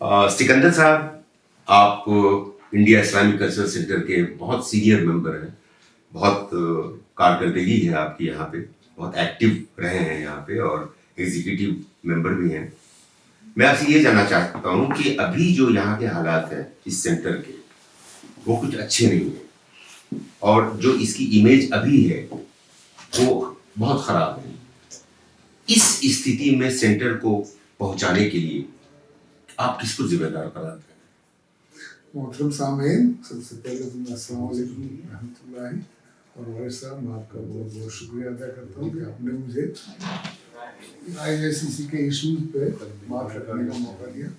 सिकंदर साहब, आप India Islamic cultural centre के बहुत सीनियर मेंबर हैं। बहुत कारकर्दगी है आपकी यहाँ पे, बहुत एक्टिव रहे हैं यहाँ पे और एग्जीक्यूटिव मेंबर भी हैं। मैं आपसे ये जानना चाहता हूँ कि अभी जो यहाँ के हालात हैं इस सेंटर के, वो कुछ अच्छे नहीं हैं और जो इसकी इमेज अभी है वो बहुत खराब है। इस स्थिति में सेंटर को पहुंचाने के लिए आप किसको जिम्मेदार कराते हैं? मोहतरम सामीन, सबसे पहले तो अस्सलाम वालेकुम रहमतुल्लाहि और वाहिद साहब, मैं आपका बहुत बहुत शुक्रिया अदा करता हूँ कि आपने मुझे IICC के इशूज पे बात करने का मौका दिया।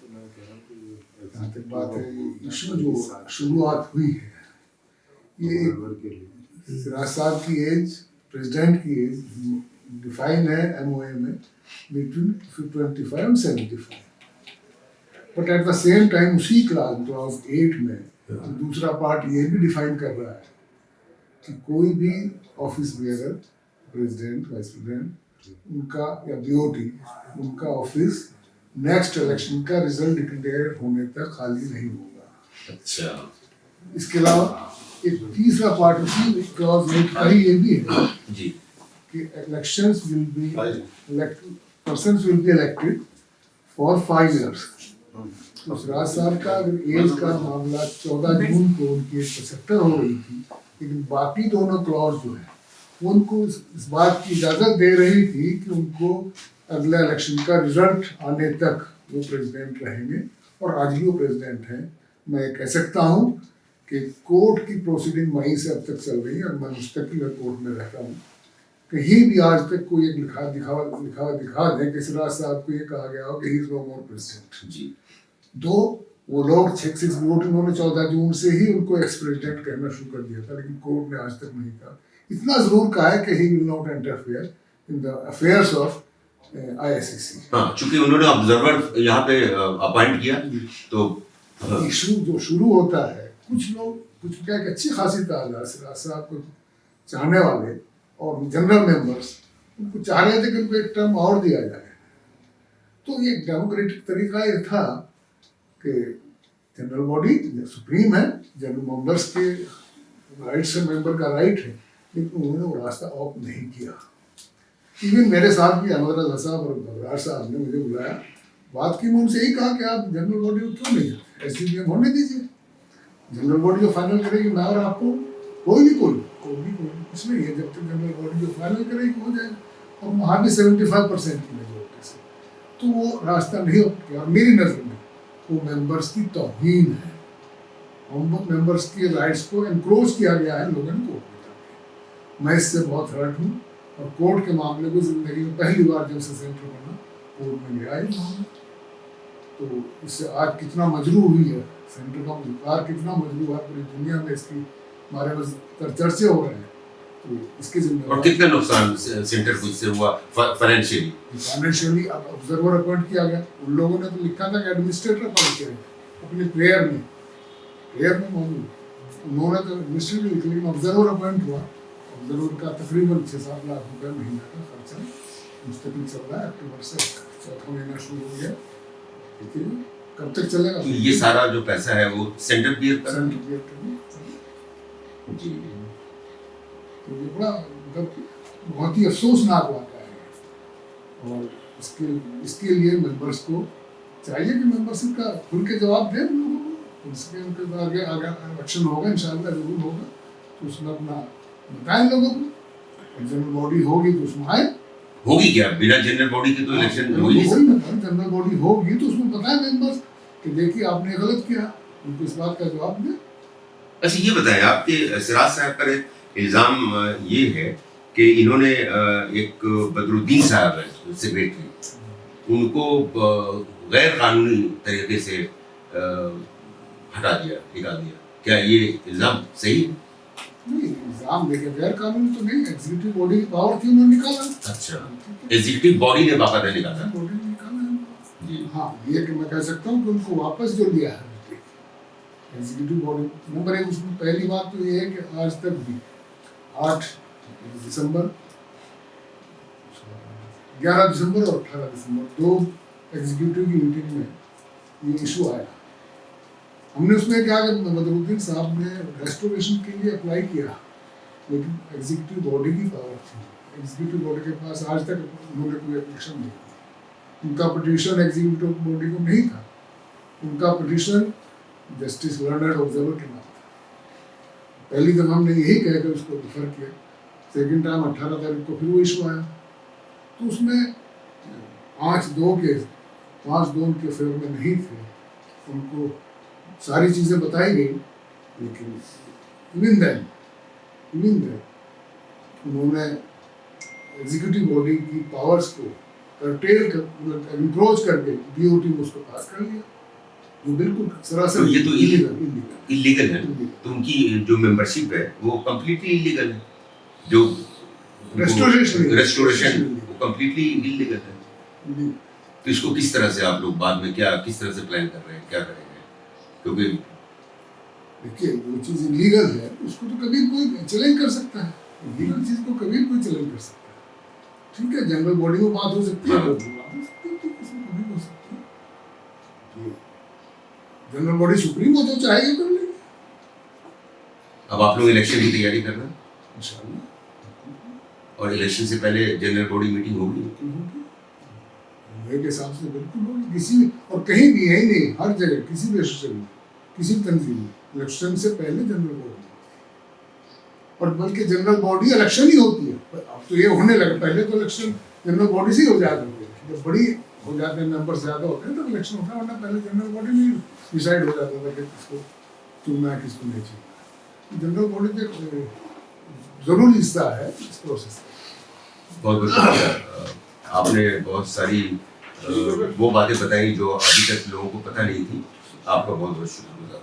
जहाँ तक बात है, इशू जो शुरुआत हुई है, ये सिराज साहब की एज, प्रेसिडेंट की एज डिफाइन है MOA में बिटवीन 25 और 75। But at the same time उसी क्लास 8 में दूसरा पार्ट ये भी डिफाइन कर रहा है कि कोई भी office bearer, president, vice president, उनका या BOT, उनका ऑफिस नेक्स्ट इलेक्शन का रिजल्ट डिक्लेयर होने तक खाली नहीं होगा। अच्छा, इसके अलावा एक तीसरा पार्ट उसी क्लॉज 8 का ही ये भी है जी कि elections will be persons will be elected for 5 years। तो सिराज साहब का अगर एज का मामला 14 जून को उनकी 75 हो रही थी, लेकिन बाकी दोनों क्लॉज जो है वो उनको इस बात की इजाज़त दे रही थी कि उनको अगले इलेक्शन का रिजल्ट आने तक वो प्रेसिडेंट रहेंगे और आज भी वो प्रेसिडेंट हैं। मैं कह सकता हूँ कि कोर्ट की प्रोसीडिंग मई से अब तक चल रही है और मैं मुस्तकिल कोर्ट में रहता हूँ। कहीं भी आज तक कोई एक दिखा दें कि सिराज साहब को ये कहा गया हो कि he is no more president. जी, दो वो लोग 6 वोट उन्होंने 14 जून से ही उनको एक्स प्रेसिडेंट कहना शुरू कर दिया था, लेकिन कोर्ट ने आज तक नहीं कहा। इतना जरूर कहा है कि he will not interfere in the affairs of IICC। हाँ, चूंकि उन्होंने ऑब्जर्वर यहाँ पे अपॉइंट किया तो इशू जो शुरू होता है, कुछ लोग कुछ क्या एक अच्छी खासी तादाद सिराज साहब को चाहने वाले और जनरल मेंबर्स उनको चाह रहे थे कि उनको एक टर्म और दिया जाए। तो ये डेमोक्रेटिक तरीका ये था कि जनरल बॉडी सुप्रीम है, जनरल मेंबर्स के राइट से मेंबर का राइट है, लेकिन उन्होंने वो रास्ता ऑप्ट नहीं किया। इवन मेरे साथ भी अहमद रजा साहब और बबरार साहब ने मुझे बुलाया, बात की, मैं उनसे यही कहा कि आप जनरल बॉडी को क्यों नहीं जाते, SDPM होने दीजिए, जनरल बॉडी जो फाइनल करेगी मैं और आपको कोई भी कुछ नहीं है, जब तक जनरल बॉडी जो फाइनल करेगी हो जाएगा। और वहाँ भी 75% की मेजोरिटी से तो वो रास्ता नहीं हो गया। मेरी नज़र में वो मेंबर्स की तौहीन है, मेंबर्स के राइट्स को एनक्रोच किया गया है लोगों ने कोर्ट में। मैं इससे बहुत हर्ट हूँ और कोर्ट के मामले को जिंदगी में पहली बार जब से सेंटर बना कोर्ट में गया ही, तो इससे आज कितना मजरू हुई है सेंटर का अधिकार, कितना मजरू है पूरी दुनिया में, इसकी बारे में चर्चे हो रहे हैं। तो इसके और कितना नुकसान सेंटर को इससे हुआ फाइनेंशियली। अब ऑब्जर्वर अपॉइंट किया गया, उन लोगों ने तो लिखा था कि एडमिनिस्ट्रेटर अपॉइंट किया अपनी प्रेयर में मौजूद, उन्होंने तो एडमिनिस्ट्रेटर लिख, लेकिन ऑब्जर्वर अपॉइंट हुआ। ऑब्जर्वर का तकरीबन 6-7 लाख रुपये महीना का खर्चा मुस्तकिल चल रहा है। अक्टूबर से चौथा महीना शुरू हो गया, लेकिन कब तक चलेगा? तो ये सारा जो पैसा है वो सेंटर बियर कर जी। तो ये बड़ा बहुत ही अफसोसनाक वाक़या है और इसके लिए मेंबर्स को चाहिए कि मेंबर्स का खुल के जवाब दें उन लोगों को। इसके उनके आगे इलेक्शन होगा, इंशाल्लाह जरूर होगा, तो उसमें अपना बताएं लोगों को। और जनरल बॉडी होगी तो उसमें आए। होगी क्या? बिना जनरल बॉडी के तो इलेक्शन हो ही नहीं सकता। जनरल बॉडी होगी तो उसमें बताएं मेंबर्स कि देखिए आपने गलत किया, उनको इस बात का जवाब दें। अच्छा, ये बताएं, आपके सिराज साहब पर इल्ज़ाम ये है कि इन्होंने एक बदरुद्दीन साहब है सेक्रेटरी, उनको गैर कानूनी तरीके से हटा दिया, निकाल दिया। क्या ये इल्ज़ाम सही है? नहीं, इल्ज़ाम देखिए गैर कानूनी तो नहीं, एग्जीक्यूटिव बॉडी की पावर थी, उन्होंने निकाला। अच्छा, एग्जीक्यूटिव बॉडी ने बाकायदा निकाला जी। हाँ, ये कि मैं कह सकता हूँ कि उनको वापस जो लिया है एग्जीक्यूटिव बॉडी नंबर 1, उसमें पहली बात तो ये है कि आज तक भी 8 दिसंबर, 11 दिसंबर और 18 दिसंबर 2 एग्जीक्यूटिव की मीटिंग में ये इशू आया। हमने उसमें क्या कि बदरुद्दीन साहब ने रेस्टोरेशन के लिए अप्लाई किया, लेकिन एग्जीक्यूटिव बॉडी की पावर थी, एग्जीक्यूटिव बॉडी के पास आज तक उन्होंने कोई एप्लीकेशन नहीं किया। उनका पिटीशन एग्जीक्यूटिव बॉडी को नहीं था, उनका पिटीशन जस्टिस लर्नड ऑब्जर्वर के नाम था। पहली दफा हमने यही कह कर उसको रिफर किया, सेकेंड टाइम 18 तारीख को फिर वो इशू आया, तो उसमें 5-2 के फेवर में नहीं थे। उनको सारी चीज़ें बताई गई, लेकिन इवन देन उन्होंने एग्जीक्यूटिव बॉडी की पावर्स को कर्टेल कर, मतलब एनक्रोच करके बीओटी में उसको पास कर लिया, जो बिल्कुल सरासर तो ये तो इलीगल है। illegal। तो उनकी जो मेंबरशिप है वो कम्प्लीटली इलीगल है, जो रेस्टोरेशन वो कम्प्लीटली इलीगल है। तो इसको किस तरह से आप लोग बाद में किस तरह से प्लान कर रहे हैं, क्या करेंगे? क्योंकि देखिए, जो चीज़ इलीगल है उसको तो कभी कोई चैलेंज कर सकता है, इलीगल चीज़ को कभी कोई चैलेंज कर सकता है। ठीक है, जनरल बॉडी में बात हो सकती है, कभी हो सकती है। जनरल बॉडी सुप्रीम हो तो चाहेगी कर लेंगे। अब आप लोग इलेक्शन की तैयारी कर रहे हैं, इंशाल्लाह, और इलेक्शन से पहले जनरल बॉडी मीटिंग होगी। मेरे हिसाब से बिल्कुल होगी, किसी और कहीं भी है ही नहीं, हर जगह किसी भी एसोसिएशन में, किसी भी तंजीम में इलेक्शन से पहले जनरल बॉडी, और बल्कि जनरल बॉडी इलेक्शन ही होती है। अब तो ये होने लगा, पहले तो इलेक्शन जनरल बॉडी से ही हो जाते थे, जब बड़ी हो जाते हैं, नंबर ज़्यादा होते हैं तो इलेक्शन होता है, वरना पहले जनरल बॉडी में डिसाइड हो जाता था कि किसको चुनना है किसको नहीं चुनना। जनरल बॉडी तो एक जरूरी हिस्सा है इस प्रोसेस का। बहुत बहुत शुक्रिया। आपने बहुत सारी वो बातें बताई जो अभी तक लोगों को पता नहीं थी। आपका बहुत बहुत शुक्रिया।